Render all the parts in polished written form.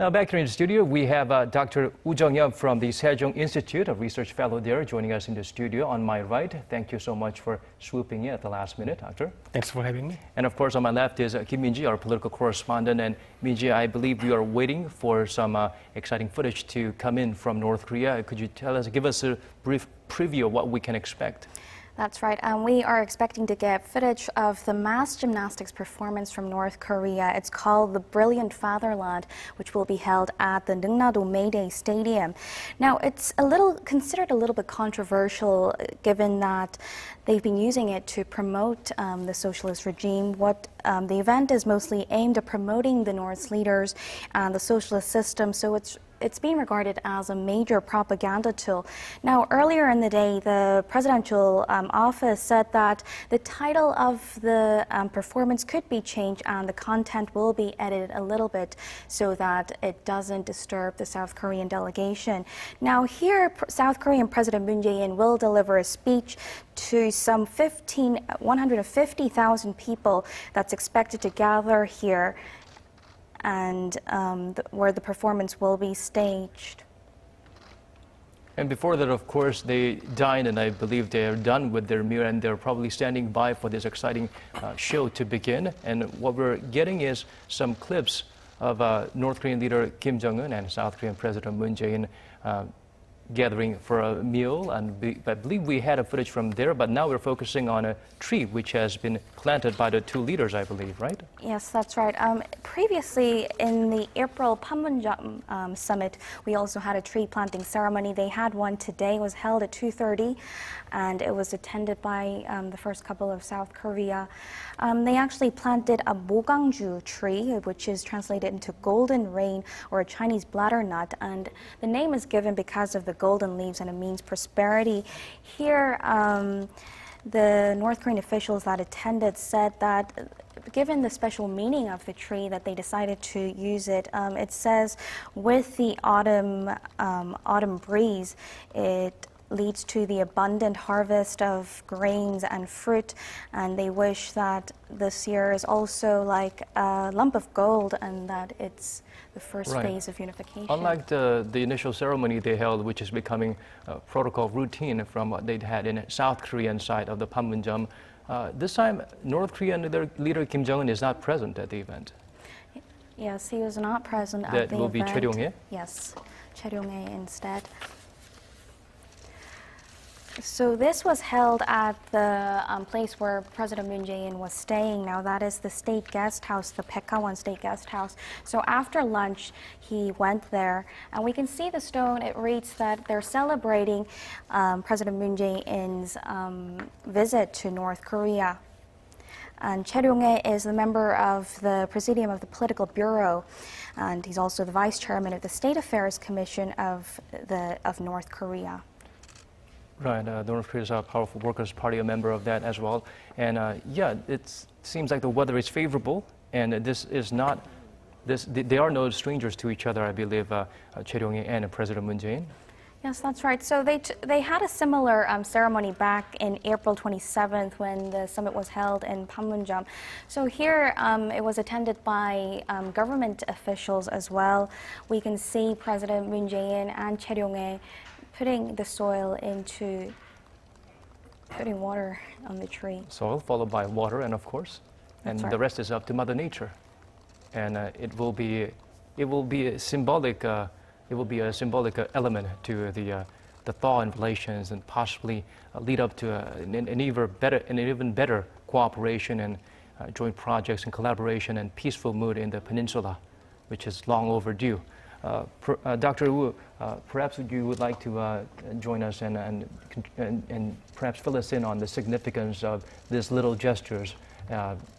Now back here in the studio, we have Dr. Jung-yeop from the Sejong Institute, a research fellow there, joining us in the studio on my right. Thank you so much for swooping in at the last minute, Doctor. Thanks for having me. And of course, on my left is Kim Min-ji, our political correspondent. And Min-ji, I believe we are waiting for some exciting footage to come in from North Korea. Could you give us a brief preview of what we can expect? That's right. We are expecting to get footage of the mass gymnastics performance from North Korea. It's called the Brilliant Fatherland, which will be held at the Neungna-do Mayday Stadium. Now, it's considered a little bit controversial, given that they've been using it to promote the socialist regime. The event is mostly aimed at promoting the North's leaders and the socialist system, so it's being regarded as a major propaganda tool. Now, earlier in the day, the presidential office said that the title of the performance could be changed and the content will be edited a little bit so that it doesn't disturb the South Korean delegation. Now, here, South Korean President Moon Jae-in will deliver a speech to some 150,000 people that's expected to gather here, and where the performance will be staged. And before that, of course, they dine, and I believe they are done with their meal, and they're probably standing by for this exciting show to begin. And what we're getting is some clips of North Korean leader Kim Jong-un and South Korean President Moon Jae-in gathering for a meal, and I believe we had a footage from there, but now we're focusing on a tree which has been planted by the two leaders, I believe, right? Yes, that's right. Previously, in the April Panmunjom summit, we also had a tree planting ceremony. They had one today. It was held at 2:30, and it was attended by the first couple of South Korea. They actually planted a Mogangju tree, which is translated into golden rain or a Chinese bladder nut, and the name is given because of the golden leaves, and it means prosperity. Here, the North Korean officials that attended said that given the special meaning of the tree, that they decided to use it. It says, with the autumn breeze, it leads to the abundant harvest of grains and fruit, and they wish that this year is also like a lump of gold, and that it's the first phase of unification. Unlike the initial ceremony they held, which is becoming protocol routine from what they'd had in South Korean side of the Panmunjom, this time North Korean leader Kim Jong-un is not present at the event. Yes, he was not present at the event. That will be Choi Ryong-hae? Yes, Choi Ryong-hae instead. So this was held at the place where President Moon Jae-in was staying. Now that is the state guest house, the Baekhawan State Guest House. So after lunch, he went there, and we can see the stone. It reads that they're celebrating President Moon Jae-in's visit to North Korea. And Choi Ryong-hae is a member of the Presidium of the Political Bureau, and he's also the vice chairman of the State Affairs Commission of North Korea. Right, North Korea is a powerful Workers' Party, a member of that as well. And yeah, it seems like the weather is favorable, and they are no strangers to each other, I believe, Choi Ryong-hae and President Moon Jae-in. Yes, that's right. So they had a similar ceremony back in April 27th when the summit was held in Panmunjom. So here it was attended by government officials as well. We can see President Moon Jae-in and Choi Ryong-hae putting water on the tree. Soil followed by water, and of course, the rest is up to Mother Nature. And it will be a symbolic element to the thaw in relations, and possibly lead up to an even better cooperation and joint projects and collaboration and peaceful mood in the peninsula, which is long overdue. Dr. Wu, perhaps you would like to join us and perhaps fill us in on the significance of these little gestures.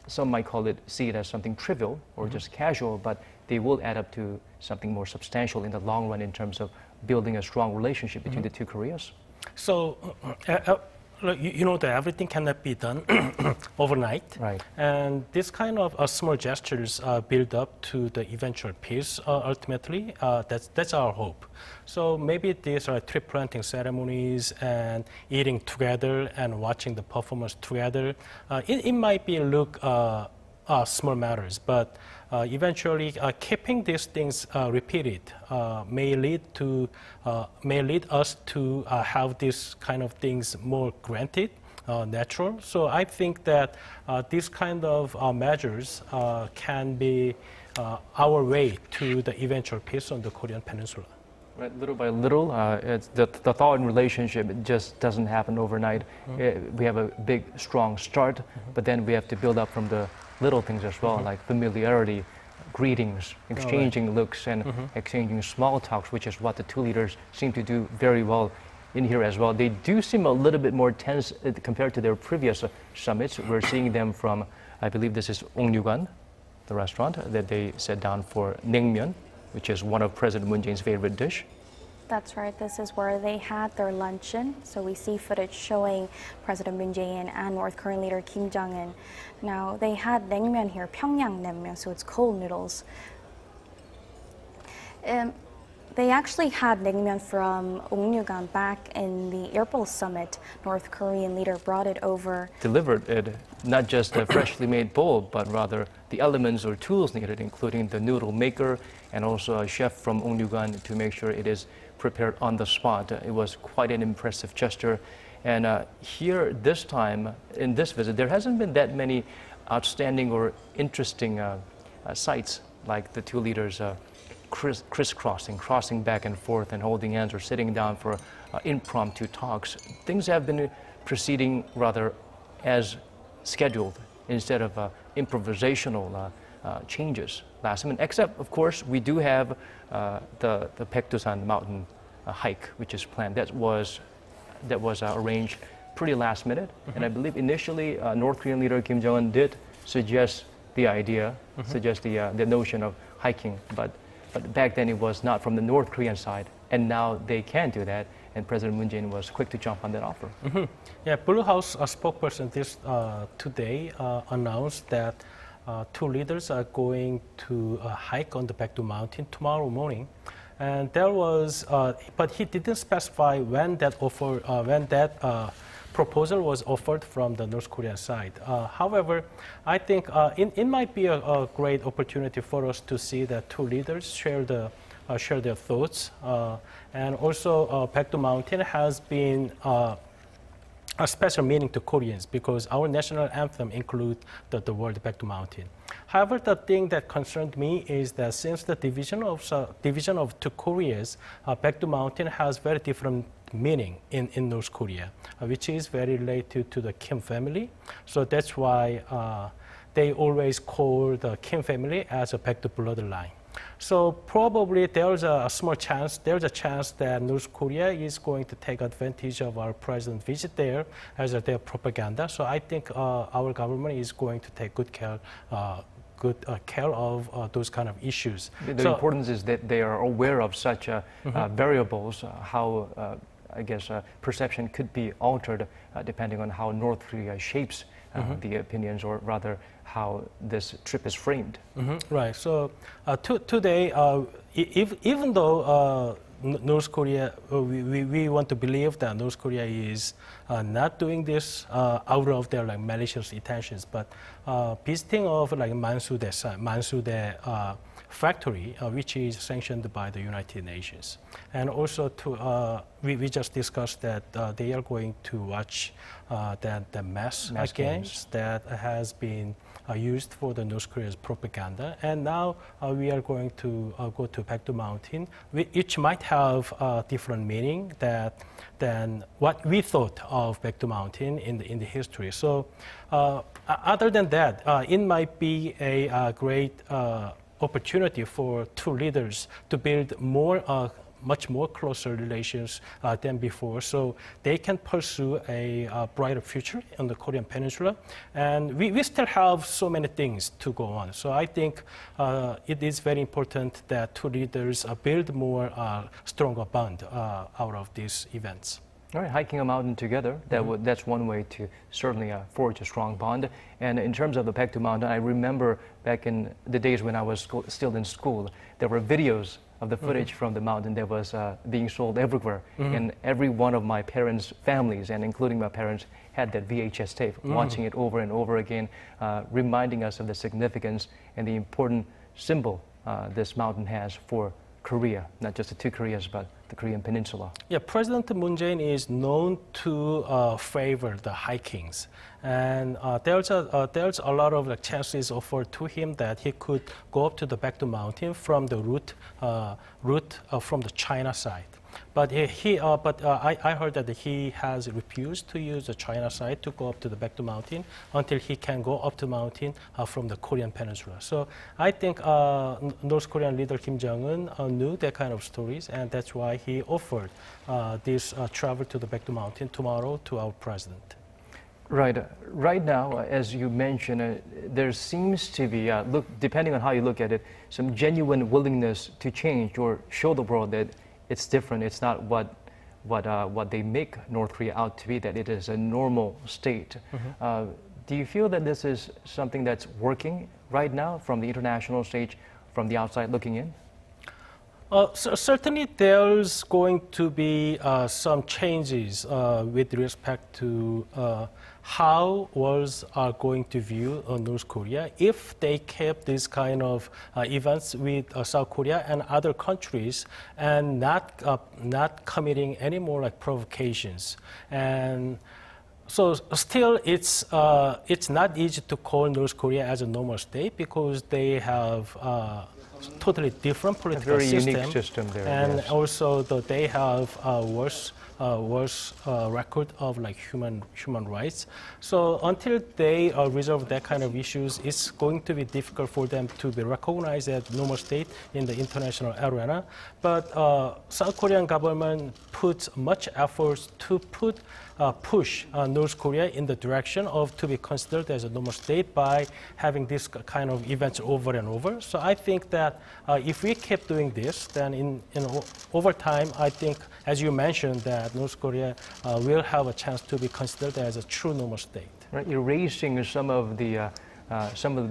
Some might see it as something trivial or just casual, but they will add up to something more substantial in the long run in terms of building a strong relationship between the two Koreas. So, you know that everything cannot be done overnight. Right. And this kind of small gestures build up to the eventual peace ultimately. That's our hope. So maybe these are tree planting ceremonies and eating together and watching the performance together. It might be look small matters, but eventually keeping these things repeated may lead us to have these kind of things more granted, natural. So I think that these kind of measures can be our way to the eventual peace on the Korean Peninsula. Right, little by little, it's the thaw in relationship, it just doesn't happen overnight. We have a big, strong start, but then we have to build up from the little things as well, like familiarity, greetings, exchanging looks, and exchanging small talks, which is what the two leaders seem to do very well in here as well. They do seem a little bit more tense compared to their previous summits. We're seeing them from, I believe this is UNGA, the restaurant, that they sat down for naengmyeon, which is one of President Moon Jae-in's favorite dish. That's right. This is where they had their luncheon. So we see footage showing President Moon Jae-in and North Korean leader Kim Jong-un. Now, they had naengmyeon here, Pyongyang naengmyeon, so it's cold noodles. They actually had naengmyeon from UNGA back in the April summit. North Korean leader brought it over. Delivered it, not just a freshly made bowl, but rather the elements or tools needed, including the noodle maker and also a chef from UNGA to make sure it is prepared on the spot. It was quite an impressive gesture. And here, this time, in this visit, there hasn't been that many outstanding or interesting sights, like the two leaders crisscrossing, crossing back and forth and holding hands or sitting down for impromptu talks. Things have been proceeding rather as scheduled instead of improvisational changes last minute. Except, of course, we do have the Baekdusan mountain hike, which is planned. That was arranged pretty last minute. And I believe initially North Korean leader Kim Jong-un did suggest the idea, suggest the notion of hiking, but back then it was not from the North Korean side, and now they can do that, and President Moon Jae-in was quick to jump on that offer. Yeah, Blue House spokesperson today announced that two leaders are going to hike on the Baekdu Mountain tomorrow morning, and there was, but he didn't specify when that offer, proposal was offered from the North Korean side. However, I think it might be a great opportunity for us to see that two leaders share their thoughts. And also, Baekdu Mountain has been a special meaning to Koreans because our national anthem includes the word Baekdu Mountain. However, the thing that concerned me is that since the division of two Koreas, Baekdu Mountain has very different meaning in North Korea, which is very related to the Kim family. So that's why they always call the Kim family as a Baekdu bloodline. So probably there's a chance that North Korea is going to take advantage of our president's visit there as their propaganda. So I think our government is going to take good care of those kind of issues. The importance is that they are aware of such variables, how I guess perception could be altered depending on how North Korea shapes the opinions, or rather how this trip is framed. Right. So today, even though North Korea, we want to believe that North Korea is not doing this out of their malicious intentions, but visiting of Mansudae factory, which is sanctioned by the United Nations, and also we just discussed that they are going to watch the mass games that has been used for the North Korea's propaganda, and now we are going to go to Baekdu Mountain, which might have a different meaning than what we thought of Baekdu Mountain in the history. So, other than that, it might be a great opportunity for two leaders to build much more closer relations than before, so they can pursue a brighter future on the Korean Peninsula. And we still have so many things to go on. So I think it is very important that two leaders build more stronger bond out of these events. All right, hiking a mountain together, that's one way to certainly forge a strong bond. And in terms of the Baekdu Mountain, I remember back in the days when I was still in school, there were videos of the footage from the mountain that was being sold everywhere. And every one of my parents' families, and including my parents, had that VHS tape, watching it over and over again, reminding us of the significance and the important symbol this mountain has for Korea, not just the two Koreas, but the Korean peninsula. Yeah, President Moon Jae-in is known to favor the hikings, and there's a lot of chances offered to him that he could go up to the Baekdu Mountain from the route from the China side. But I heard that he has refused to use the China side to go up to the Baekdu Mountain until he can go up to the mountain from the Korean peninsula. So I think North Korean leader Kim Jong-un knew that kind of stories, and that's why he offered this travel to the Baekdu Mountain tomorrow to our president. Right. Right now, as you mentioned, there seems to be, depending on how you look at it, some genuine willingness to change or show the world that it's different. It's not what they make North Korea out to be, that it is a normal state. Do you feel that this is something that's working right now from the international stage, from the outside looking in? So certainly there's going to be some changes with respect to how worlds are going to view North Korea if they kept this kind of events with South Korea and other countries and not committing any more like provocations. And so still it's not easy to call North Korea as a normal state because they have totally different political very system, unique system there, and yes. also they have worse record of like human rights. So until they resolve that kind of issues, it's going to be difficult for them to be recognized as normal state in the international arena. But South Korean government puts much efforts to push North Korea in the direction of to be considered as a normal state by having this kind of events over and over. So I think that if we keep doing this, then over time, I think, as you mentioned, that North Korea will have a chance to be considered as a true normal state. Right, erasing some of the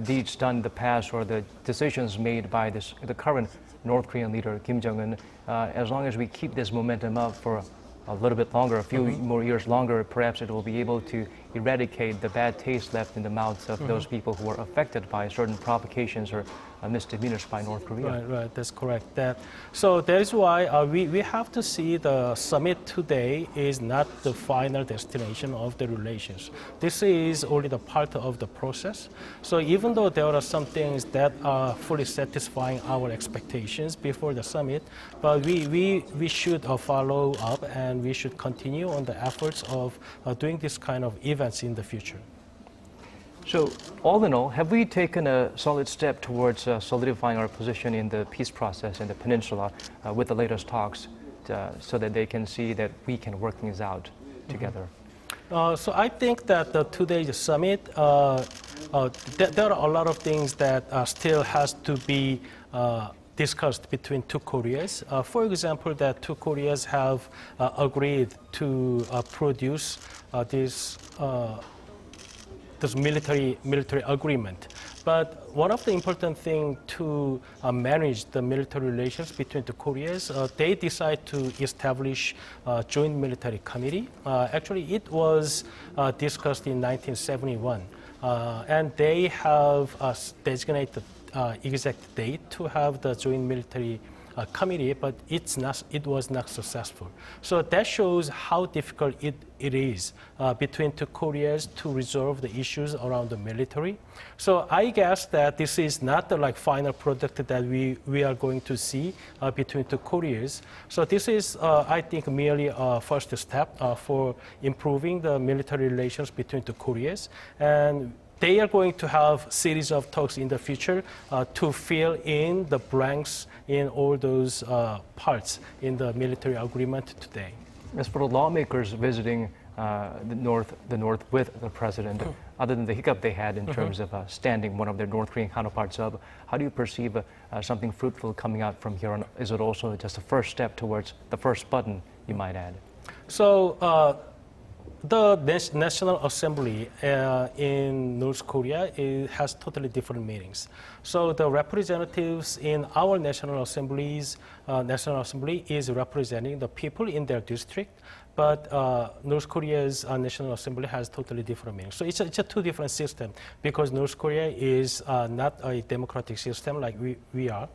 deeds done in the past or the decisions made by the current North Korean leader Kim Jong-un. As long as we keep this momentum up for a little bit longer, a few more years longer, perhaps it will be able to eradicate the bad taste left in the mouths of those people who are affected by certain provocations or misdemeanors by North Korea. Right, that's correct. So that is why we have to see the summit today is not the final destination of the relations. This is only the part of the process. So even though there are some things that are fully satisfying our expectations before the summit, but we should follow up and we should continue on the efforts of doing this kind of events in the future. So, all in all, have we taken a solid step towards solidifying our position in the peace process in the peninsula with the latest talks so that they can see that we can work things out together? So I think that today's summit, there are a lot of things that still has to be discussed between two Koreas. For example, that two Koreas have agreed to produce this military agreement. But one of the important things to manage the military relations between the Koreas, they decide to establish a joint military committee. Actually, it was discussed in 1971, and they have designated exact date to have the joint military committee, but it was not successful. So that shows how difficult it is between two Koreas to resolve the issues around the military. So I guess that this is not the final product that we are going to see between two Koreas. So this is, I think, merely a first step for improving the military relations between two Koreas. And they are going to have a series of talks in the future to fill in the blanks in all those parts in the military agreement today. As for the lawmakers visiting the North with the president, other than the hiccup they had in terms of standing one of their North Korean counterparts up, how do you perceive something fruitful coming out from here on? Is it also just a first step towards the first button, you might add? So the National Assembly in North Korea has totally different meanings. So the representatives in our National Assembly is representing the people in their district, but North Korea's National Assembly has totally different meanings. So it's a two different system because North Korea is not a democratic system like we are.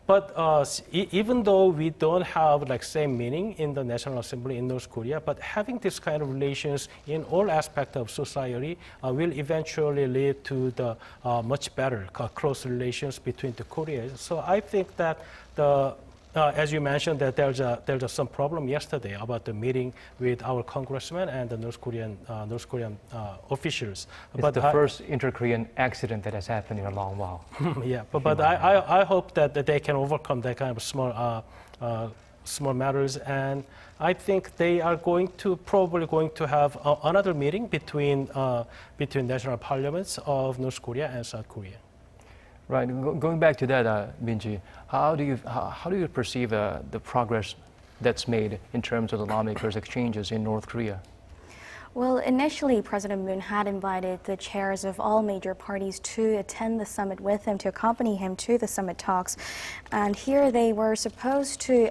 But even though we don't have like same meaning in the National Assembly in North Korea, but having this kind of relations in all aspects of society will eventually lead to the much better close relations between the Koreas. So I think that as you mentioned, that there's some problem yesterday about the meeting with our congressman and the North Korean officials. It's the first inter-Korean accident that has happened in a long while. Yeah, but I hope that they can overcome that kind of small matters, and I think they are probably going to have another meeting between national parliaments of North Korea and South Korea. Right. Going back to that, Minji, how do you perceive the progress that's made in terms of the lawmakers' exchanges in North Korea? Well, initially, President Moon had invited the chairs of all major parties to attend the summit with him, to accompany him to the summit talks. And here they were supposed to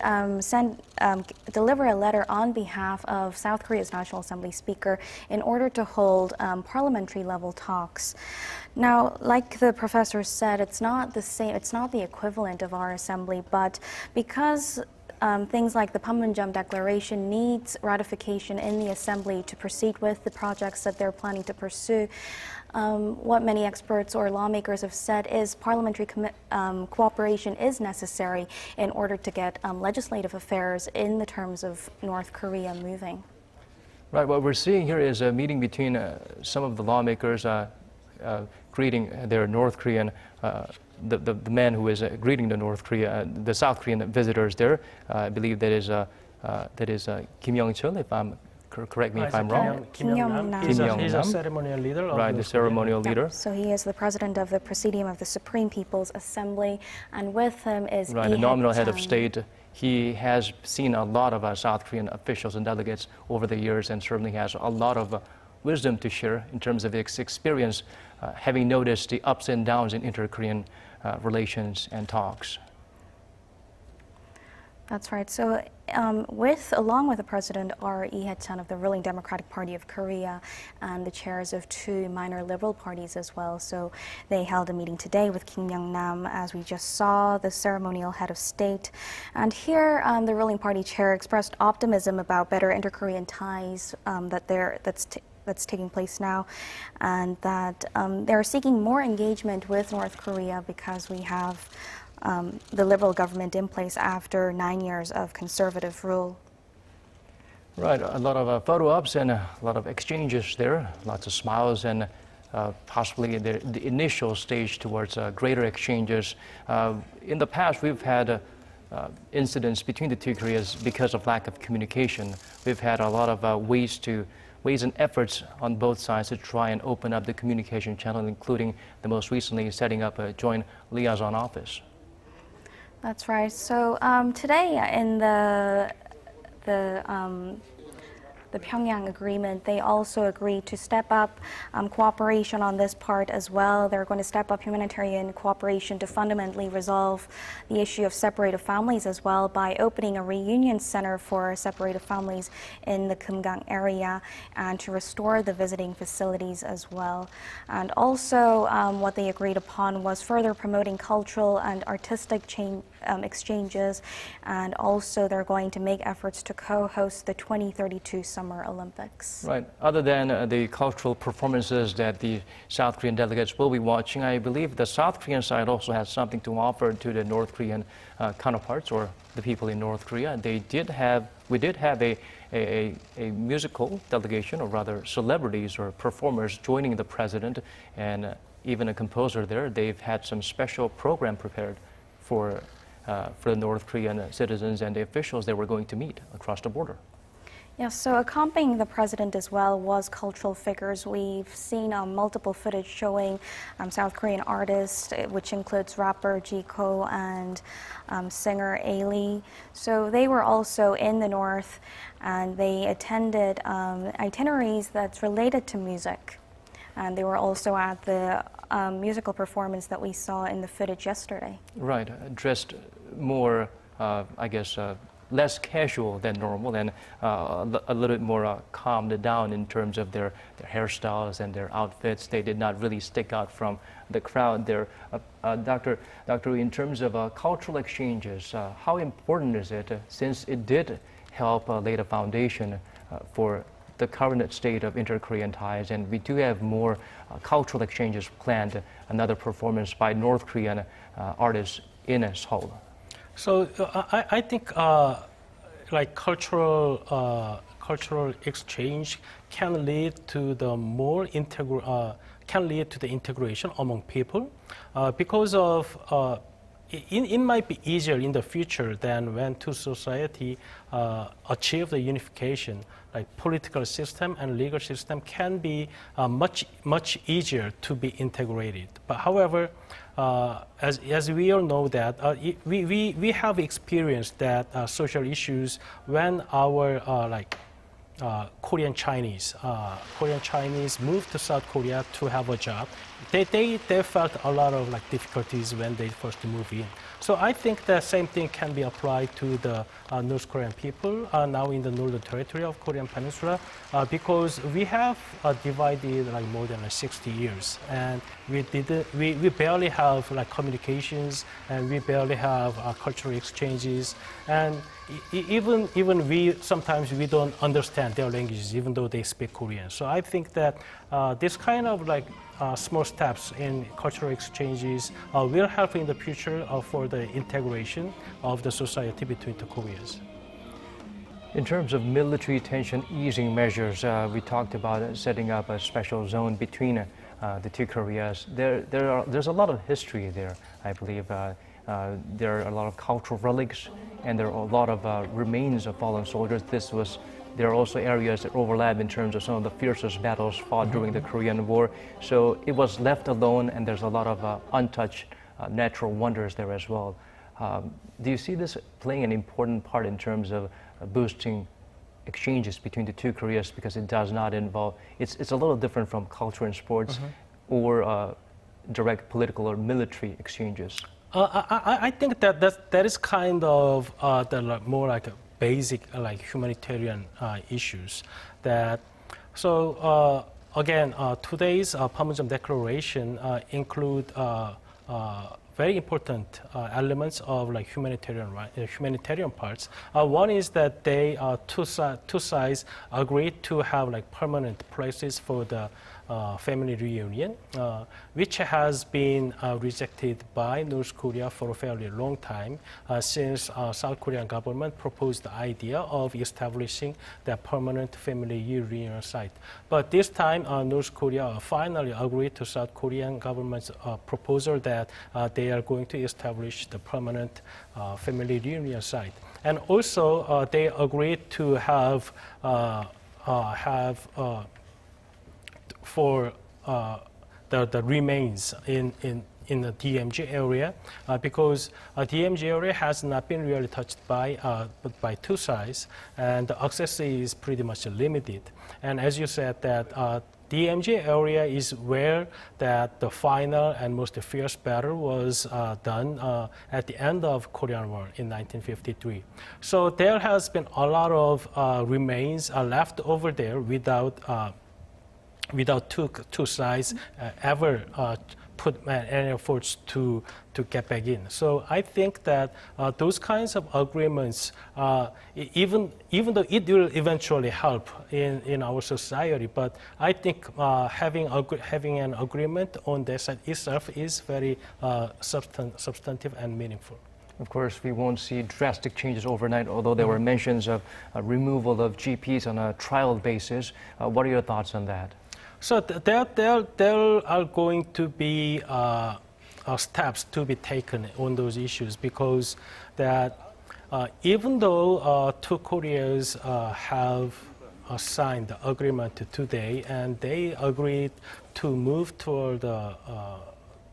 deliver a letter on behalf of South Korea's National Assembly Speaker in order to hold parliamentary level talks. Now, like the professor said, it's not the same, it's not the equivalent of our assembly, but because things like the Panmunjom Declaration needs ratification in the Assembly to proceed with the projects that they're planning to pursue. What many experts or lawmakers have said is parliamentary cooperation is necessary in order to get legislative affairs in the terms of North Korea moving. Right, what we're seeing here is a meeting between some of the lawmakers greeting their North Korean the man who is greeting the South Korean visitors there. I believe that is Kim Young-chul, if I'm correct me if I'm wrong. Kim Young-nam. He's a ceremonial leader. Right, the ceremonial leader. So he is the president of the Presidium of the Supreme People's Assembly, and with him is the nominal head of state. He has seen a lot of South Korean officials and delegates over the years, and certainly has a lot of wisdom to share in terms of his experience, having noticed the ups and downs in inter-Korean relations and talks. That's right. So along with the president are Lee Hae-chan of the ruling Democratic Party of Korea and the chairs of two minor liberal parties as well. So they held a meeting today with Kim Young-nam, as we just saw, the ceremonial head of state. And here the ruling party chair expressed optimism about better inter-Korean ties that's taking place now, and that they're seeking more engagement with North Korea because we have the liberal government in place after 9 years of conservative rule. Right, a lot of photo ops and a lot of exchanges there, lots of smiles, and possibly the initial stage towards greater exchanges. In the past, we've had incidents between the two Koreas because of lack of communication. We've had a lot of ways and efforts on both sides to try and open up the communication channel, including the most recently setting up a joint liaison office. That's right. So today in the Pyongyang agreement, they also agreed to step up cooperation on this part as well. They're going to step up humanitarian cooperation to fundamentally resolve the issue of separated families as well by opening a reunion center for separated families in the Kumgang area and to restore the visiting facilities as well. And also what they agreed upon was further promoting cultural and artistic exchanges, and also they're going to make efforts to co-host the 2032 Summer Olympics. Right. Other than the cultural performances that the South Korean delegates will be watching, I believe the South Korean side also has something to offer to the North Korean counterparts or the people in North Korea. We did have a musical delegation, or rather celebrities or performers joining the president, and even a composer there. They've had some special program prepared for the North Korean citizens and the officials they were going to meet across the border. Yeah, so accompanying the president as well was cultural figures. We've seen multiple footage showing South Korean artists, which includes rapper Jiko and singer Ailey. So they were also in the north, and they attended itineraries that's related to music. And they were also at the musical performance that we saw in the footage yesterday. Right, dressed more, I guess, less casual than normal, and a little bit more calmed down in terms of their hairstyles and their outfits. They did not really stick out from the crowd there. Dr. Lee, in terms of cultural exchanges, how important is it, since it did help lay the foundation for the current state of inter-Korean ties, and we do have more cultural exchanges planned, another performance by North Korean artists in Seoul? So I think like cultural exchange can lead to the more integration among people, because of it might be easier in the future than when two society achieve the unification. Like political system and legal system can be much easier to be integrated. But however, as we all know that we have experienced that social issues when our Korean Chinese moved to South Korea to have a job. They felt a lot of difficulties when they first moved in. So I think the same thing can be applied to the North Korean people now in the northern territory of Korean Peninsula, because we have divided more than 60 years, and we barely have communications, and we barely have cultural exchanges, and even we sometimes we don't understand their languages even though they speak Korean. So I think that this kind of small steps in cultural exchanges will help in the future for the integration of the society between the Koreas. In terms of military tension easing measures, we talked about setting up a special zone between the two Koreas. There's a lot of history there, I believe. There are a lot of cultural relics, and there are a lot of remains of fallen soldiers. There are also areas that overlap in terms of some of the fiercest battles fought during the Korean War. So it was left alone, and there's a lot of untouched natural wonders there as well. Do you see this playing an important part in terms of boosting exchanges between the two Koreas, because it does not involve, it's a little different from culture and sports or direct political or military exchanges? I think that is kind of more like a basic humanitarian issues. Again, today's Panmunjom Declaration include very important elements of humanitarian parts. One is that they two sides agreed to have permanent places for the family reunion, which has been rejected by North Korea for a fairly long time, since South Korean government proposed the idea of establishing the permanent family reunion site. But this time, North Korea finally agreed to South Korean government's proposal that they are going to establish the permanent family reunion site. And also, they agreed to have for the remains in the DMZ area, because DMZ area has not been really touched by two sides, and the access is pretty much limited. And as you said, that DMZ area is where that the final and most fierce battle was done at the end of Korean War in 1953. So there has been a lot of remains left over there without two sides ever put any efforts to get back in. So I think that those kinds of agreements, even though it will eventually help in our society, but I think having an agreement on that side itself is very substantive and meaningful. Of course, we won't see drastic changes overnight, although there were mentions of removal of GPs on a trial basis. What are your thoughts on that? So there are going to be steps to be taken on those issues, because that Even though two Koreas have signed the agreement today, and they agreed to move toward the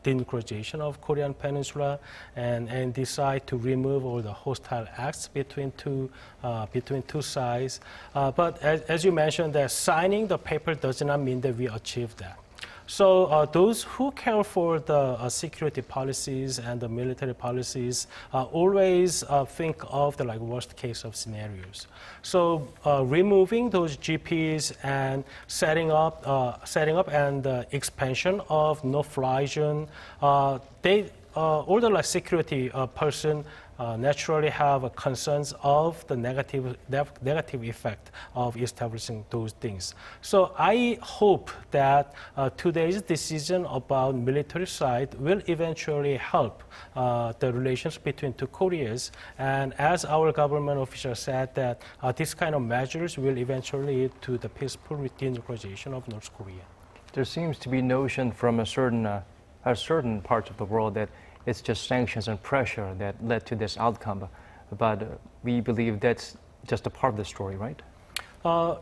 denuclearization of Korean Peninsula and decide to remove all the hostile acts between two sides. But as you mentioned, that signing the paper does not mean that we achieve that. So those who care for the security policies and the military policies always think of the worst case of scenarios. So removing those GPs and setting up and expansion of no-fly zone, all the security person naturally have concerns of the negative effect of establishing those things. So I hope that today's decision about military side will eventually help the relations between two Koreas. And as our government official said, that this kind of measures will eventually lead to the peaceful denuclearization of North Korea. There seems to be notion from a certain parts of the world that it's just sanctions and pressure that led to this outcome. But we believe that's just a part of the story, right?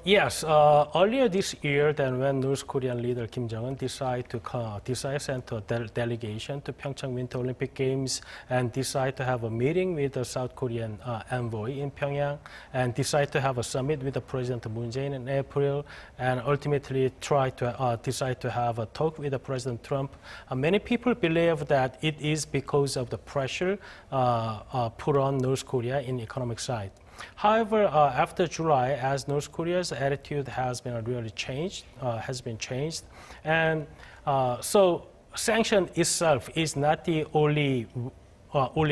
Yes. Earlier this year, then when North Korean leader Kim Jong-un decided to send a delegation to Pyeongchang Winter Olympic Games and decide to have a meeting with the South Korean envoy in Pyongyang and decide to have a summit with the President Moon Jae-in in April and ultimately decide to have a talk with the President Trump. Many people believe that it is because of the pressure put on North Korea in the economic side. However, after July, as North Korea's attitude has been really changed, and so sanction itself is not the only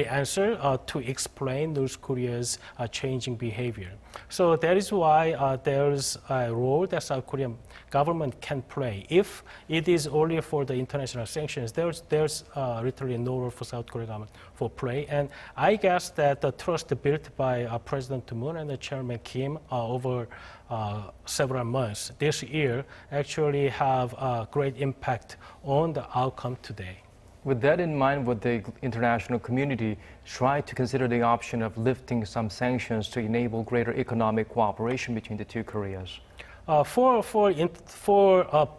answer to explain North Korea's changing behavior. So that is why there's a role that South Korean government can play. If it is only for the international sanctions, there's literally no role for South Korean government for play. And I guess that the trust built by President Moon and the Chairman Kim over several months this year actually have a great impact on the outcome today. With that in mind, would the international community try to consider the option of lifting some sanctions to enable greater economic cooperation between the two Koreas?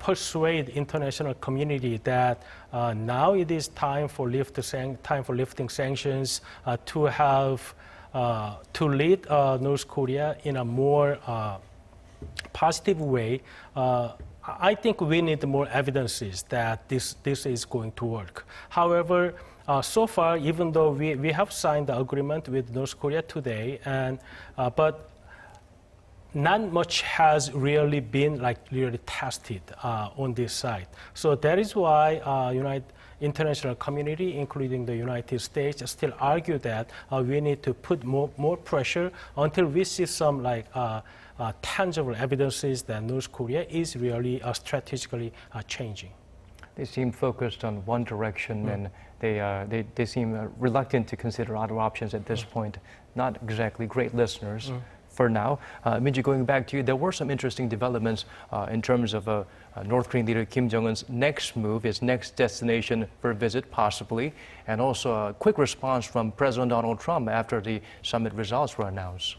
Persuade international community that now it is time for lifting sanctions to lead North Korea in a more positive way. I think we need more evidences that this is going to work. However, so far, even though we have signed the agreement with North Korea today, but not much has really been really tested on this side. So that is why international community, including the United States, still argue that we need to put more pressure until we see some tangible evidences that North Korea is really strategically changing. They seem focused on one direction, and they seem reluctant to consider other options at this point. Not exactly great listeners for now. Minji, going back to you, there were some interesting developments in terms of North Korean leader Kim Jong-un's next move, his next destination for a visit, possibly, and also a quick response from President Donald Trump after the summit results were announced.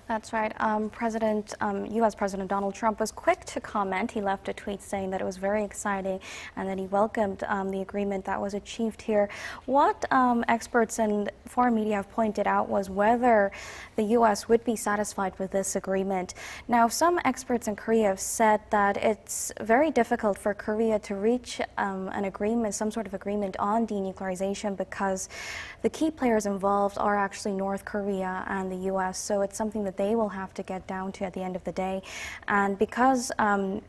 That's right. U.S. President Donald Trump was quick to comment. He left a tweet saying that it was very exciting and that he welcomed the agreement that was achieved here. What experts and foreign media have pointed out was whether the U.S. would be satisfied with this agreement. Now, some experts in Korea have said that it's very difficult for Korea to reach an agreement, some sort of agreement on denuclearization, because the key players involved are actually North Korea and the U.S. So it's something that they will have to get down to at the end of the day. And because the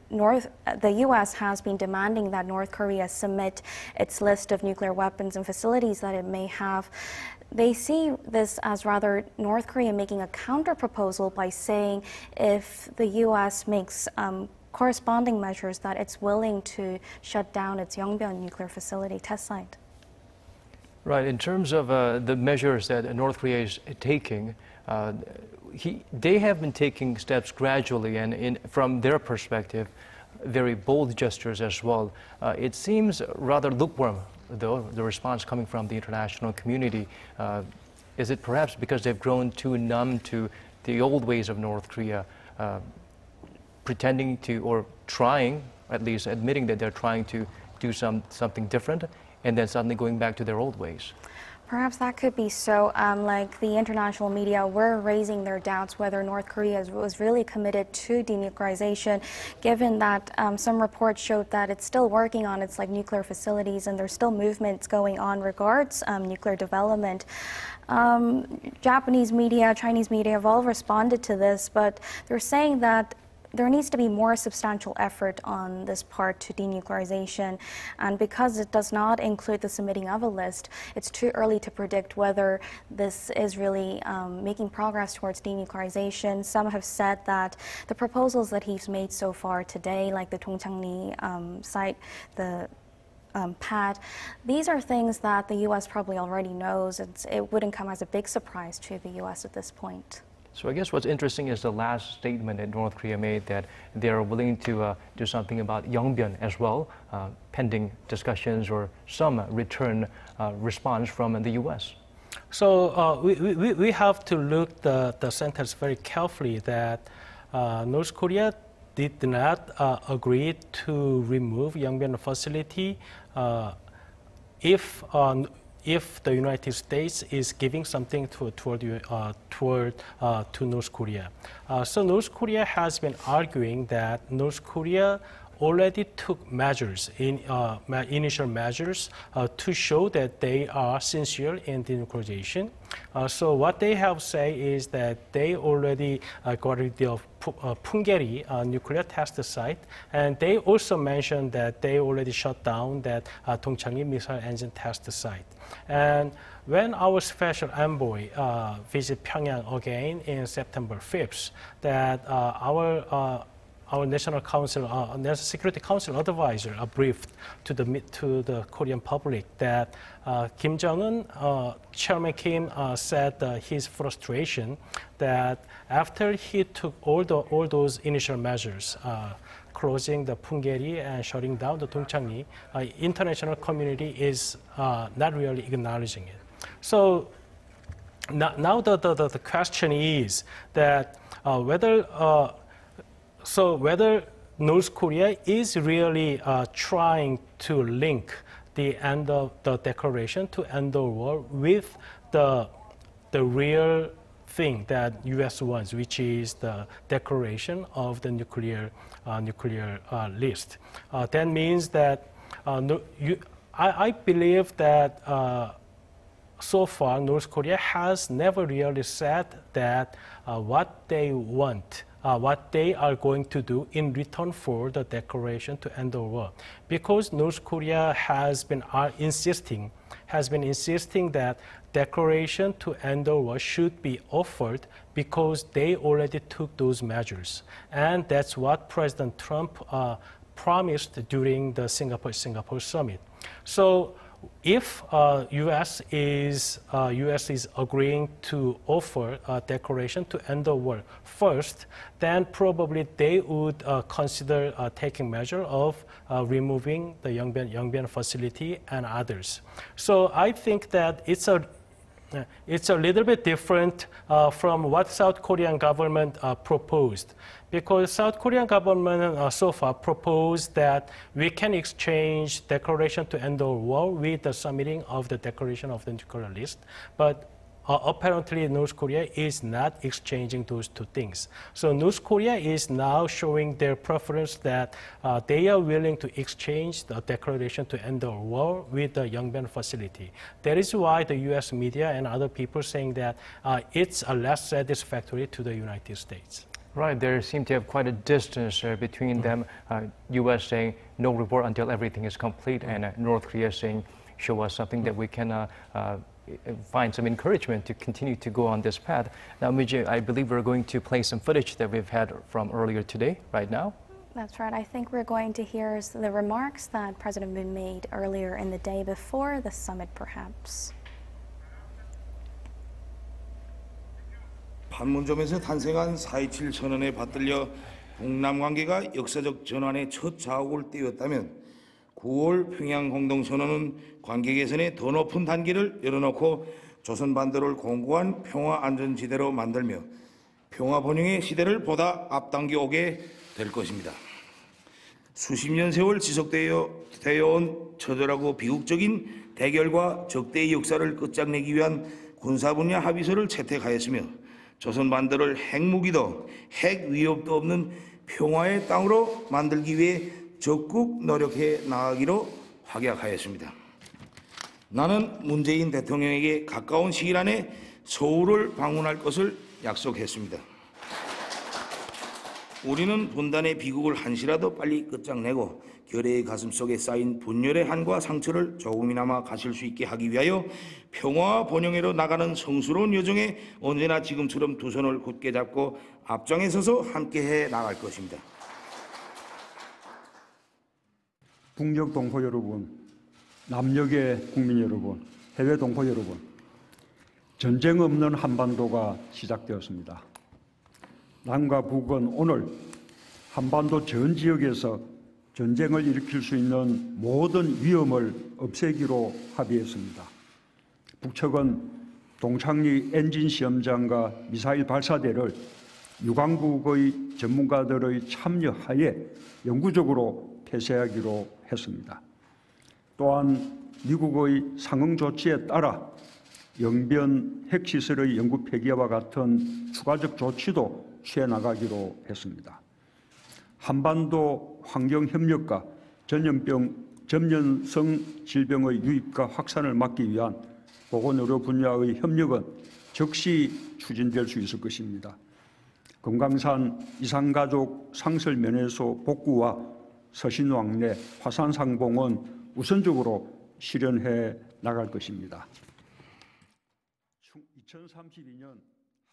U.S. has been demanding that North Korea submit its list of nuclear weapons and facilities that it may have, they see this as rather North Korea making a counter-proposal by saying if the U.S. makes corresponding measures that it's willing to shut down its Yongbyon nuclear facility test site. Right. In terms of the measures that North Korea is taking, they have been taking steps gradually and from their perspective, very bold gestures as well. It seems rather lukewarm, though, the response coming from the international community. Is it perhaps because they've grown too numb to the old ways of North Korea, pretending to, or trying, at least admitting that they're trying to do something different, and then suddenly going back to their old ways? Perhaps that could be so. Like the international media were raising their doubts whether North Korea was really committed to denuclearization, given that some reports showed that it's still working on its nuclear facilities, and there's still movements going on regards nuclear development. Japanese media, Chinese media have all responded to this, but they're saying that there needs to be more substantial effort on this part to denuclearization, and because it does not include the submitting of a list, it's too early to predict whether this is really making progress towards denuclearization. Some have said that the proposals that he's made so far today, like the Dongchangni site, the pad, these are things that the U.S. probably already knows. It wouldn't come as a big surprise to the U.S. at this point. So I guess what's interesting is the last statement that North Korea made, that they are willing to do something about Yongbyon as well, pending discussions or some return response from the U.S. So we have to look the sentence very carefully, that North Korea did not agree to remove Yongbyon facility if the United States is giving something toward to North Korea. So North Korea has been arguing that North Korea already took measures, initial measures, to show that they are sincere in denuclearization. So what they have said is that they already got rid of Punggye nuclear test site, and they also mentioned that they already shut down that Dongchangni missile engine test site. And when our special envoy visited Pyongyang again in September 5th, that our National Security Council advisor briefed to the Korean public that Kim Jong-un, Chairman Kim, said his frustration that after he took all those initial measures, closing the Punggye and shutting down the Dongchangni, international community is not really acknowledging it. So now the question is that whether North Korea is really trying to link the end of the declaration to end the war with the real thing that U.S. wants, which is the declaration of the nuclear list. That means that I believe that so far North Korea has never really said that what they want, what they are going to do in return for the declaration to end the war, because North Korea has been insisting that declaration to end the war should be offered because they already took those measures, and that's what President Trump promised during the Singapore summit. So if U.S. is agreeing to offer a declaration to end the war first, then probably they would consider taking measure of removing the Yongbyon facility and others. So I think that it's a little bit different from what South Korean government proposed, because South Korean government so far proposed that we can exchange declaration to end the war with the submitting of the declaration of the nuclear list, but apparently North Korea is not exchanging those two things. So North Korea is now showing their preference that they are willing to exchange the declaration to end the war with the Yongbyon facility. That is why the U.S. media and other people saying that it's less satisfactory to the United States. Right, there seemed to have quite a distance between them. U.S. saying no report until everything is complete, and North Korea saying show us something that we can find some encouragement to continue to go on this path. Now, Miji, I believe we're going to play some footage that we've had from earlier today, right now. That's right. I think we're going to hear the remarks that President Moon made earlier in the day before the summit, perhaps. 판문점에서 탄생한 4.27 선언에 받들려 북남 관계가 역사적 전환의 첫 자국을 띄웠다면 9월 평양 공동선언은 관계 개선에 더 높은 단계를 열어놓고 조선 반도를 공고한 평화 안전지대로 만들며 평화 번영의 시대를 보다 앞당겨 오게 될 것입니다. 수십 년 세월 지속되어 온 처절하고 비극적인 대결과 적대의 역사를 끝장내기 위한 군사 분야 합의서를 채택하였으며 조선 반도를 핵무기도 핵 위협도 없는 평화의 땅으로 만들기 위해 적극 노력해 나가기로 확약하였습니다. 나는 문재인 대통령에게 가까운 시일 안에 서울을 방문할 것을 약속했습니다. 우리는 분단의 비극을 한시라도 빨리 끝장내고 결의의 가슴속에 쌓인 분열의 한과 상처를 조금이나마 가실 수 있게 하기 위하여 평화와 번영으로 나가는 성스러운 여정에 언제나 지금처럼 두 손을 굳게 잡고 앞장에 서서 함께해 나갈 것입니다. 북녘 동포 여러분, 남녘의 국민 여러분, 해외 동포 여러분, 전쟁 없는 한반도가 시작되었습니다. 남과 북은 오늘 한반도 전 지역에서 전쟁을 일으킬 수 있는 모든 위험을 없애기로 합의했습니다. 북측은 동창리 엔진 시험장과 미사일 발사대를 유관국의 전문가들의 참여하에 영구적으로 폐쇄하기로 했습니다. 또한 미국의 상응 조치에 따라 영변 핵시설의 영구 폐기와 같은 추가적 조치도 취해 나가기로 했습니다. 한반도 환경협력과 전염성 질병의 유입과 확산을 막기 위한 보건의료 분야의 협력은 즉시 추진될 수 있을 것입니다. 금강산 이산가족 상설면회소 복구와 서신왕래 화산상봉은 우선적으로 실현해 나갈 것입니다. 2032년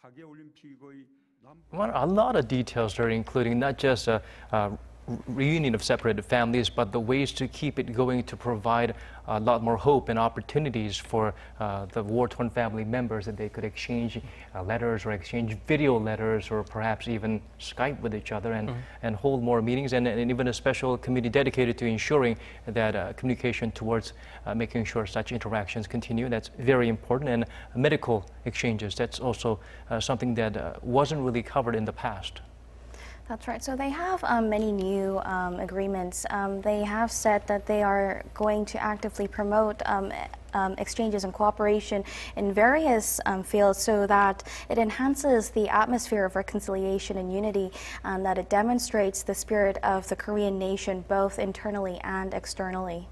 하계올림픽의 Well, a lot of details there, including not just a reunion of separated families, but the ways to keep it going to provide a lot more hope and opportunities for the war-torn family members, that they could exchange letters or exchange video letters or perhaps even Skype with each other and hold more meetings, and even a special committee dedicated to ensuring that communication towards making sure such interactions continue. That's very important. And medical exchanges, that's also something that wasn't really covered in the past. That's right. So they have many new agreements. They have said that they are going to actively promote exchanges and cooperation in various fields so that it enhances the atmosphere of reconciliation and unity, and that it demonstrates the spirit of the Korean nation both internally and externally.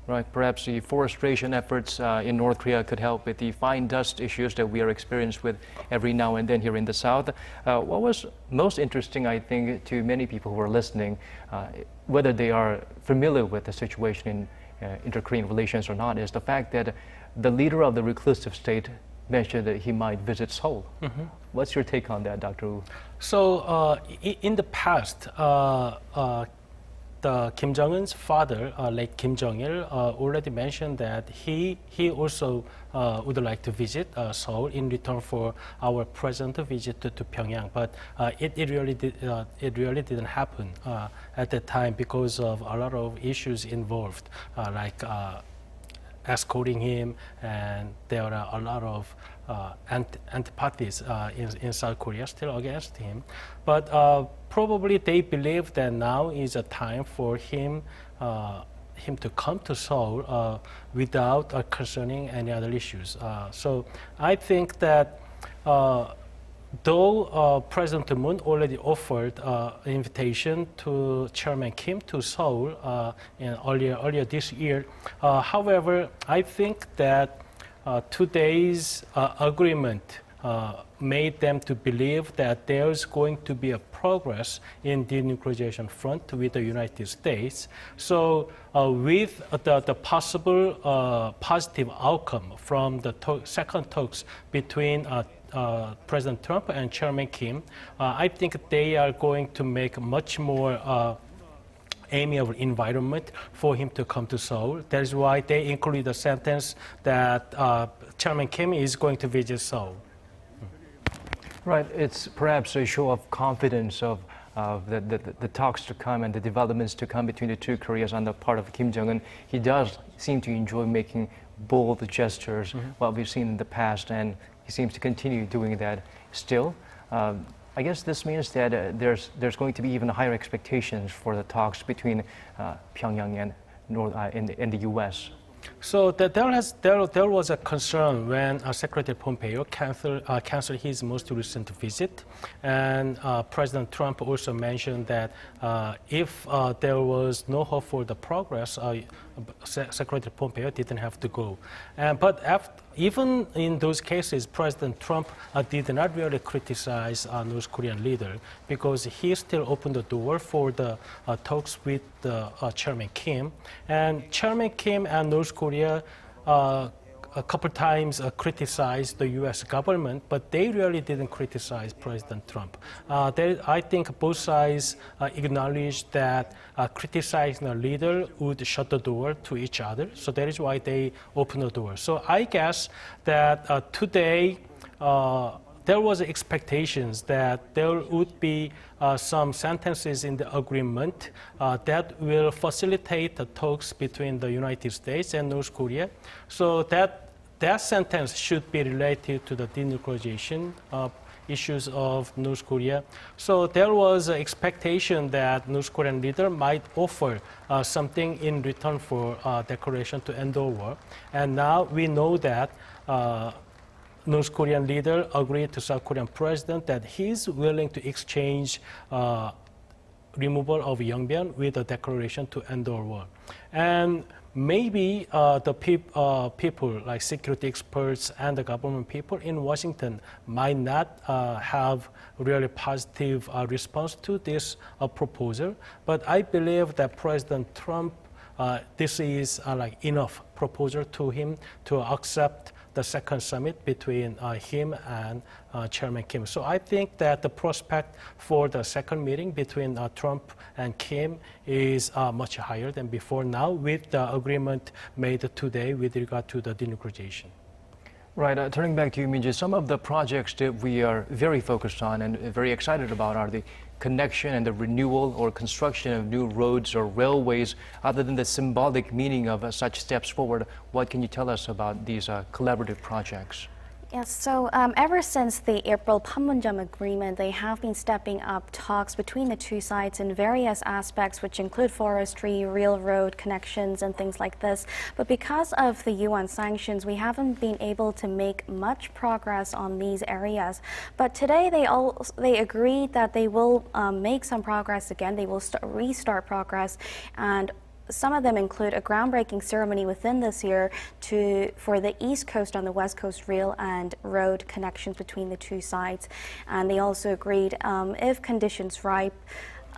Right, perhaps the forestation efforts in North Korea could help with the fine dust issues that we are experienced with every now and then here in the South. What was most interesting, I think, to many people who are listening, whether they are familiar with the situation in inter-Korean relations or not, is the fact that the leader of the reclusive state mentioned that he might visit Seoul. What's your take on that, Dr. Woo? So in the past, the Kim Jong-un's father, like Kim Jong-il, already mentioned that he also would like to visit Seoul in return for our present visit to Pyongyang. But it really didn't happen at the time because of a lot of issues involved, like escorting him, and there are a lot of antipathies in South Korea still against him. But probably they believe that now is a time for him to come to Seoul without concerning any other issues. So I think that though President Moon already offered an invitation to Chairman Kim to Seoul earlier this year, however, I think that today's agreement made them to believe that there's going to be a progress in the denuclearization front with the United States. So with the possible positive outcome from the second talks between President Trump and Chairman Kim, I think they are going to make much more amiable environment for him to come to Seoul. That is why they include the sentence that Chairman Kim is going to visit Seoul. Right, it's perhaps a show of confidence of the talks to come and the developments to come between the two Koreas on the part of Kim Jong-un, he does seem to enjoy making bold gestures, what we've seen in the past, and he seems to continue doing that still. I guess this means that there's going to be even higher expectations for the talks between Pyongyang and the U.S. So there was a concern when Secretary Pompeo canceled his most recent visit, and President Trump also mentioned that if there was no hope for the progress, Secretary Pompeo didn't have to go. But even in those cases, President Trump did not really criticize North Korean leader because he still opened the door for the talks with Chairman Kim. And Chairman Kim and North Korea a couple times criticized the U.S. government, but they really didn't criticize President Trump. I think both sides acknowledged that criticizing a leader would shut the door to each other, so that is why they opened the door. So I guess that today there was expectations that there would be some sentences in the agreement that will facilitate the talks between the United States and North Korea. So that sentence should be related to the denuclearization issues of North Korea. So there was an expectation that North Korean leader might offer something in return for declaration to end the war. And now we know that North Korean leader agreed to South Korean president that he's willing to exchange removal of Yongbyon with a declaration to end the war. And maybe the people like security experts and the government people in Washington might not have really positive response to this proposal, but I believe that President Trump, this is like enough proposal to him to accept the second summit between him and Chairman Kim. So I think that the prospect for the second meeting between Trump and Kim is much higher than before now with the agreement made today with regard to the denuclearization. Right, turning back to you, Min-jae, some of the projects that we are very focused on and very excited about are the connection and the renewal or construction of new roads or railways. Other than the symbolic meaning of such steps forward, what can you tell us about these collaborative projects? Yes, so ever since the April Panmunjom agreement, they have been stepping up talks between the two sides in various aspects, which include forestry, railroad connections, and things like this. But because of the UN sanctions, we haven't been able to make much progress on these areas. But today, they agreed that they will make some progress again. They will restart progress, and some of them include a groundbreaking ceremony within this year for the East Coast on the West Coast rail and road connections between the two sides. And they also agreed, if conditions ripe,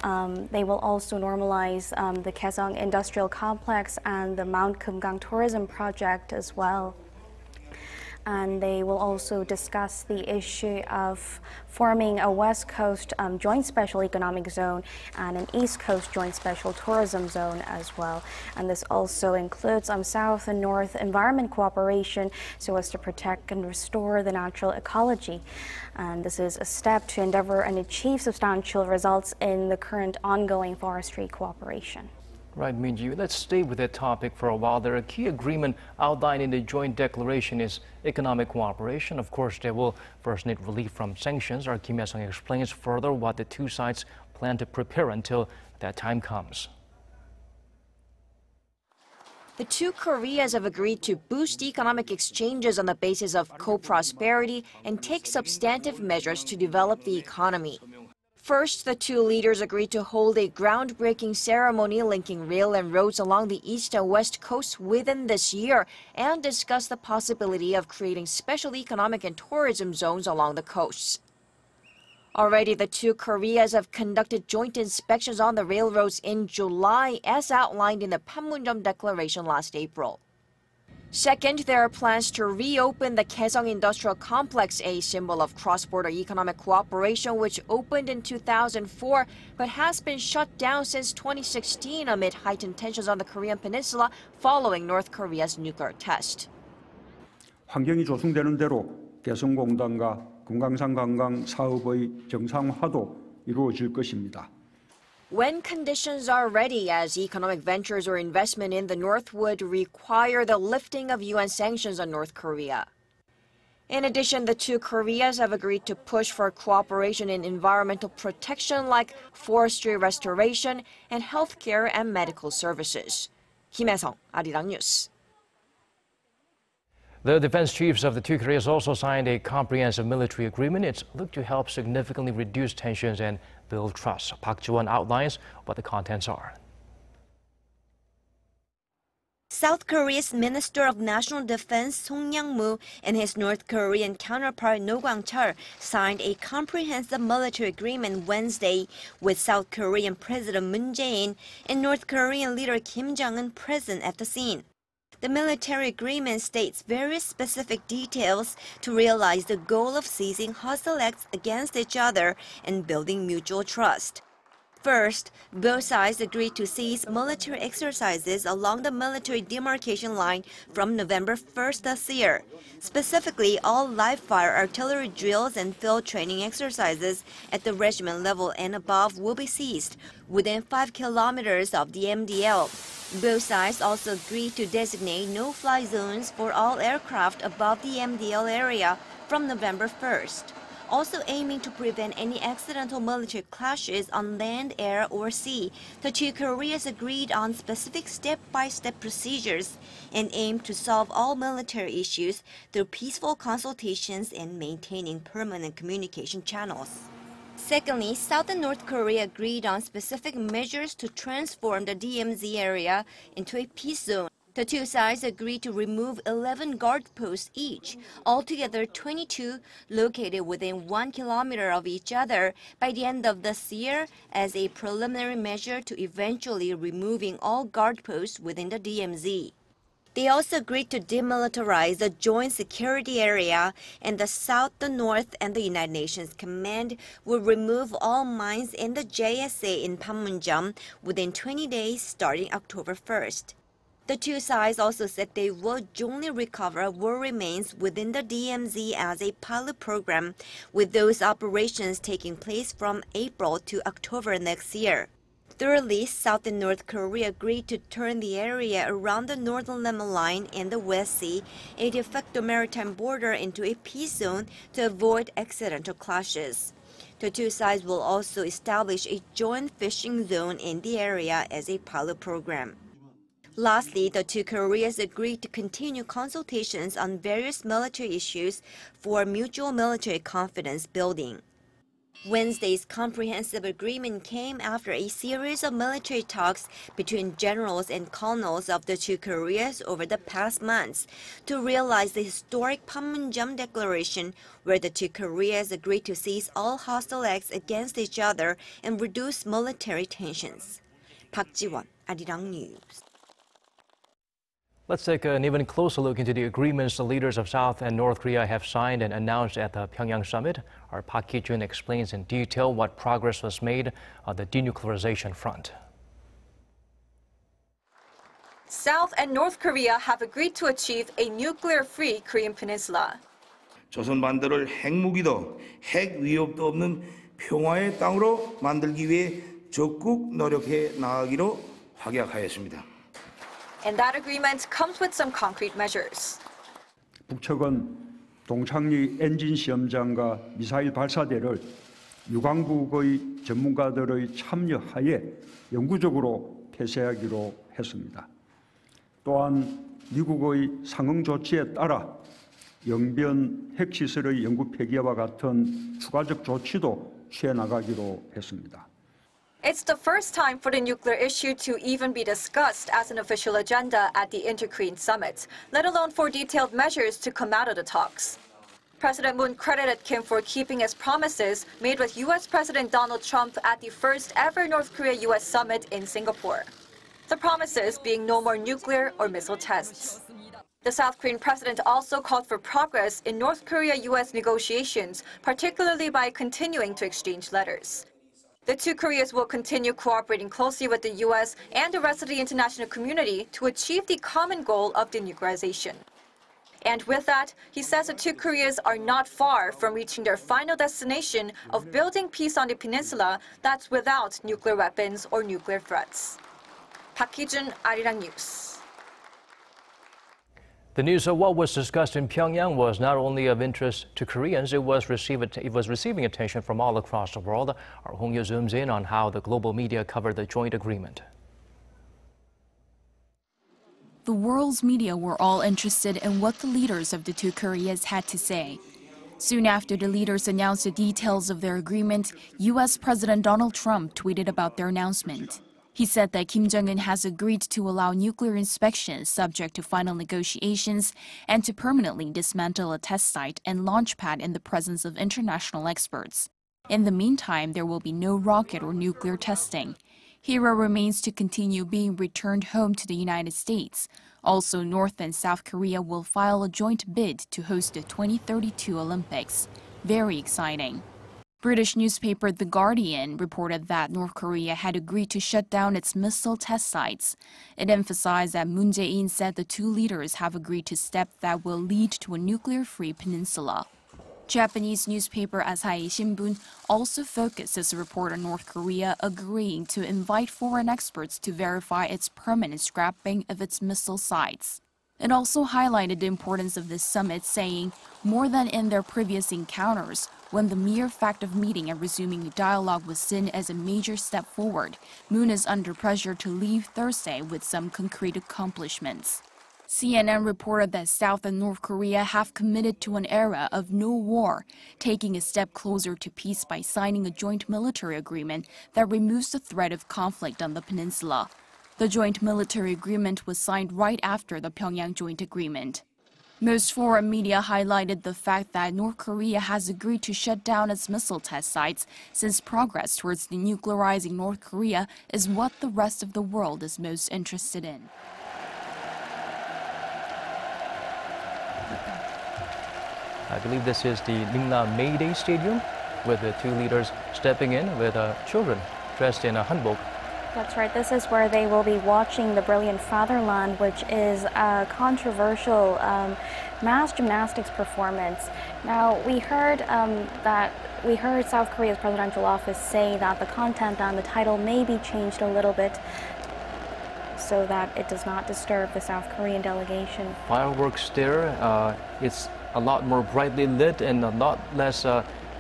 they will also normalize the Kaesong Industrial Complex and the Mount Kumgang Tourism Project as well. And they will also discuss the issue of forming a West Coast Joint Special Economic Zone and an East Coast Joint Special Tourism Zone as well. And this also includes South and North environment cooperation so as to protect and restore the natural ecology. And this is a step to endeavor and achieve substantial results in the current ongoing forestry cooperation. Right, Min-jae, let's stay with that topic for a while. There, a key agreement outlined in the joint declaration is economic cooperation. Of course, they will first need relief from sanctions. Our Kim Hye-sung explains further what the two sides plan to prepare until that time comes. The two Koreas have agreed to boost economic exchanges on the basis of co-prosperity and take substantive measures to develop the economy. First, the two leaders agreed to hold a groundbreaking ceremony linking rail and roads along the east and west coasts within this year and discuss the possibility of creating special economic and tourism zones along the coasts. Already, the two Koreas have conducted joint inspections on the railroads in July, as outlined in the Panmunjom Declaration last April. Second, there are plans to reopen the Kaesong Industrial Complex, a symbol of cross-border economic cooperation which opened in 2004 but has been shut down since 2016 amid heightened tensions on the Korean peninsula following North Korea's nuclear test. 환경이 조성되는 대로 개성공단과 금강산 관광 사업의 정상화도 이루어질 것입니다. When conditions are ready, as economic ventures or investment in the North would require the lifting of UN sanctions on North Korea. In addition, the two Koreas have agreed to push for cooperation in environmental protection like forestry restoration and healthcare and medical services. Kim Hae-sung, Arirang News. The defense chiefs of the two Koreas also signed a comprehensive military agreement. It's looked to help significantly reduce tensions and build trust. Park Ji-won outlines what the contents are. South Korea's Minister of National Defense Song Young-moo and his North Korean counterpart No Kwang-chol signed a comprehensive military agreement Wednesday with South Korean President Moon Jae-in and North Korean leader Kim Jong-un present at the scene. The military agreement states various specific details to realize the goal of ceasing hostile acts against each other and building mutual trust. First, both sides agreed to cease military exercises along the military demarcation line from November 1st this year. Specifically, all live-fire artillery drills and field training exercises at the regiment level and above will be ceased within 5 kilometers of the MDL. Both sides also agreed to designate no-fly zones for all aircraft above the MDL area from November 1st. Also aiming to prevent any accidental military clashes on land, air, or sea, the two Koreas agreed on specific step-by-step procedures and aimed to solve all military issues through peaceful consultations and maintaining permanent communication channels. Secondly, South and North Korea agreed on specific measures to transform the DMZ area into a peace zone. The two sides agreed to remove 11 guard posts each, altogether 22 located within 1 kilometer of each other by the end of this year as a preliminary measure to eventually removing all guard posts within the DMZ. They also agreed to demilitarize the joint security area, and the South, the North, and the United Nations Command will remove all mines in the JSA in Panmunjom within 20 days starting October 1st. The two sides also said they will jointly recover war remains within the DMZ as a pilot program, with those operations taking place from April to October next year. Thirdly, South and North Korea agreed to turn the area around the Northern Lemon Line and the West Sea, a de facto maritime border, into a peace zone to avoid accidental clashes. The two sides will also establish a joint fishing zone in the area as a pilot program. Lastly, the two Koreas agreed to continue consultations on various military issues for mutual military confidence building. Wednesday's comprehensive agreement came after a series of military talks between generals and colonels of the two Koreas over the past months to realize the historic Panmunjom Declaration, where the two Koreas agreed to cease all hostile acts against each other and reduce military tensions. Park Ji-won, Arirang News. Let's take an even closer look into the agreements the leaders of South and North Korea have signed and announced at the Pyongyang summit. Our Park Ki-jun explains in detail what progress was made on the denuclearization front. South and North Korea have agreed to achieve a nuclear-free Korean peninsula. 조선 반도를 핵무기도 핵 위협도 없는 평화의 땅으로 만들기 위해 적극 노력해 나가기로 확약하였습니다. And that agreement comes with some concrete measures. 북측은 동창리 엔진 시험장과 미사일 발사대를 유관국의 전문가들의 참여하에 영구적으로 폐쇄하기로 했습니다. 또한 미국의 상응 조치에 따라 영변 핵시설의 영구 폐기와 같은 추가적 조치도 취해 나가기로 했습니다. It's the first time for the nuclear issue to even be discussed as an official agenda at the Inter-Korean Summit, let alone for detailed measures to come out of the talks. President Moon credited Kim for keeping his promises made with U.S. President Donald Trump at the first ever North Korea-U.S. summit in Singapore. The promises being no more nuclear or missile tests. The South Korean president also called for progress in North Korea-U.S. negotiations, particularly by continuing to exchange letters. The two Koreas will continue cooperating closely with the U.S. and the rest of the international community to achieve the common goal of denuclearization. And with that, he says the two Koreas are not far from reaching their final destination of building peace on the peninsula that's without nuclear weapons or nuclear threats. Park Hee-jun, Arirang News. The news of what was discussed in Pyongyang was not only of interest to Koreans, it was receiving attention from all across the world. Our Hong-yo zooms in on how the global media covered the joint agreement. The world's media were all interested in what the leaders of the two Koreas had to say. Soon after the leaders announced the details of their agreement, U.S. President Donald Trump tweeted about their announcement. He said that Kim Jong-un has agreed to allow nuclear inspections subject to final negotiations and to permanently dismantle a test site and launch pad in the presence of international experts. In the meantime, there will be no rocket or nuclear testing. Hero remains to continue being returned home to the United States. Also, North and South Korea will file a joint bid to host the 2032 Olympics. Very exciting. British newspaper The Guardian reported that North Korea had agreed to shut down its missile test sites. It emphasized that Moon Jae-in said the two leaders have agreed to steps that will lead to a nuclear-free peninsula. Japanese newspaper Asahi Shimbun also focused its report on North Korea agreeing to invite foreign experts to verify its permanent scrapping of its missile sites. It also highlighted the importance of this summit, saying, more than in their previous encounters, when the mere fact of meeting and resuming a dialogue was seen as a major step forward, Moon is under pressure to leave Thursday with some concrete accomplishments. CNN reported that South and North Korea have committed to an era of no war, taking a step closer to peace by signing a joint military agreement that removes the threat of conflict on the peninsula. The joint military agreement was signed right after the Pyongyang joint agreement. Most foreign media highlighted the fact that North Korea has agreed to shut down its missile test sites, since progress towards denuclearizing North Korea is what the rest of the world is most interested in. I believe this is the Ningna May Day Stadium, with the two leaders stepping in with children dressed in a hanbok. That's right. This is where they will be watching the Brilliant Fatherland, which is a controversial mass gymnastics performance. Now, we heard South Korea's presidential office say that the content and the title may be changed a little bit so that it does not disturb the South Korean delegation. Fireworks there. It's a lot more brightly lit and a lot less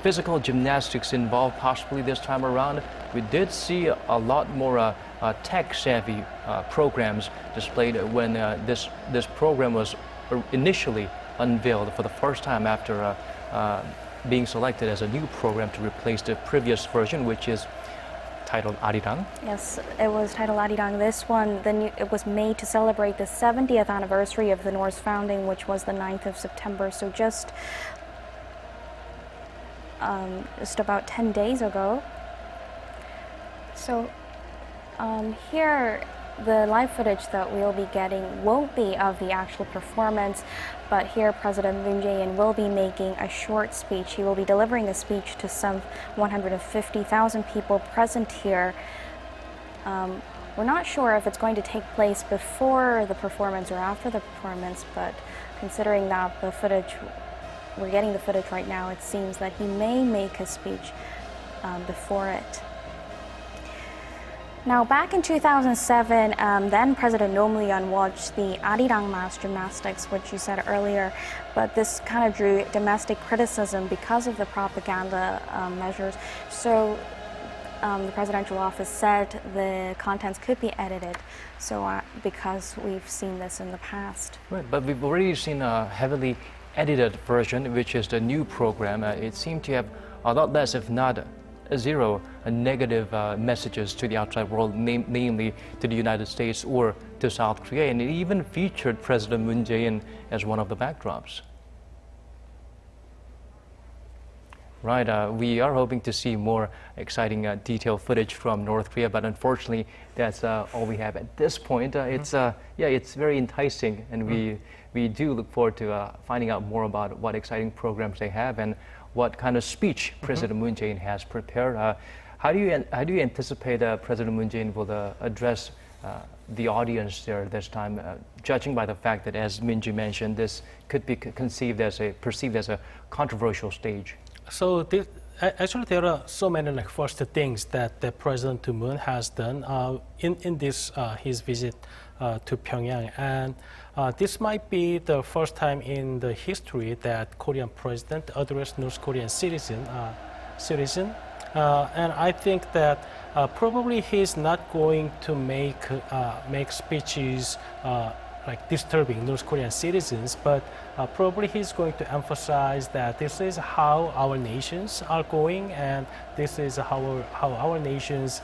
physical gymnastics involved possibly this time around. We did see a lot more tech-savvy programs displayed when this program was initially unveiled for the first time after being selected as a new program to replace the previous version, which is titled Arirang. Yes, it was titled Arirang. This one, it was made to celebrate the 70th anniversary of the North's founding, which was the 9th of September. So just about 10 days ago. So here, the live footage that we'll be getting won't be of the actual performance, but here President Moon Jae-in will be making a short speech. He will be delivering a speech to some 150,000 people present here. We're not sure if it's going to take place before the performance or after the performance, but considering that the footage, we're getting the footage right now, it seems that he may make a speech before it. Now, back in 2007, then President Roh Moo-hyun watched the Arirang mass gymnastics, which you said earlier, but this kind of drew domestic criticism because of the propaganda measures. So the presidential office said the contents could be edited, so because we've seen this in the past. Right, but we've already seen a heavily edited version, which is the new program. It seemed to have a lot less, if not zero, negative messages to the outside world, namely to the United States or to South Korea, and it even featured President Moon Jae-in as one of the backdrops. Right, we are hoping to see more exciting detailed footage from North Korea, but unfortunately, that's all we have at this point. It's very enticing, and we do look forward to finding out more about what exciting programs they have and what kind of speech President Moon Jae-in has prepared. How do you anticipate President Moon Jae-in will address the audience there this time, judging by the fact that, as Minji mentioned, this could be perceived as a controversial stage? So actually, there are so many first things that President Moon has done in this his visit to Pyongyang, and this might be the first time in the history that Korean president addressed North Korean citizen. And I think that probably he's not going to make speeches disturbing North Korean citizens, but probably he's going to emphasize that this is how our nations are going, and this is how our nations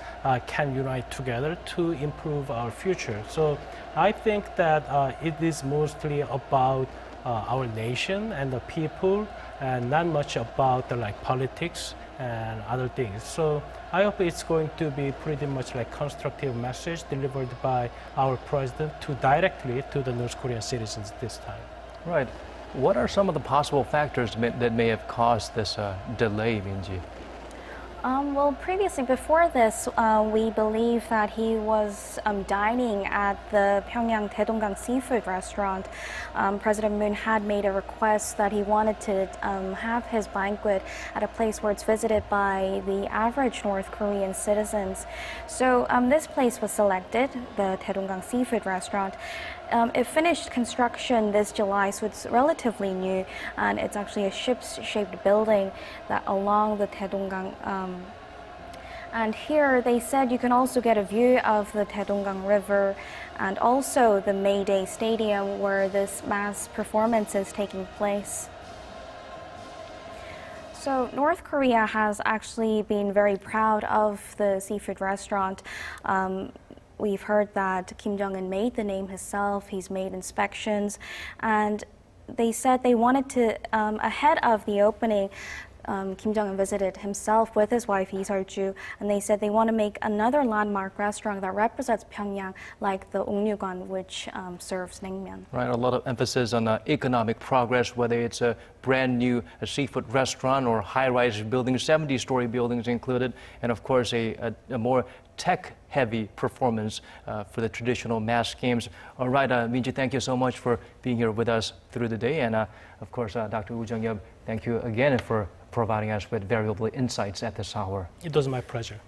can unite together to improve our future. So I think that it is mostly about our nation and the people, and not much about the politics and other things. So I hope it's going to be pretty much constructive message delivered by our president directly to the North Korean citizens this time. Right. What are some of the possible factors that may have caused this delay, Minji? Well, previously, before this, we believe that he was dining at the Pyongyang Taedonggang seafood restaurant. President Moon had made a request that he wanted to have his banquet at a place where it's visited by the average North Korean citizens. So this place was selected, the Taedonggang seafood restaurant. It finished construction this July, so it's relatively new, and it's actually a ship-shaped building that along the Taedonggang. And here they said you can also get a view of the Taedonggang River and also the May Day Stadium where this mass performance is taking place. So North Korea has actually been very proud of the seafood restaurant. We've heard that Kim Jong-un made the name himself, he's made inspections, and they said they wanted to, ahead of the opening, Kim Jong-un visited himself with his wife, Lee Seol-ju, and they said they want to make another landmark restaurant that represents Pyongyang, like the Ongryugon, which serves naengmyeon. Right, a lot of emphasis on economic progress, whether it's a brand new seafood restaurant or high-rise buildings, 70-story buildings included, and of course a more tech-heavy performance for the traditional mass games. All right, Minji, thank you so much for being here with us through the day, and of course, Dr. Jung-yeop, thank you again for providing us with valuable insights at this hour. It was my pleasure.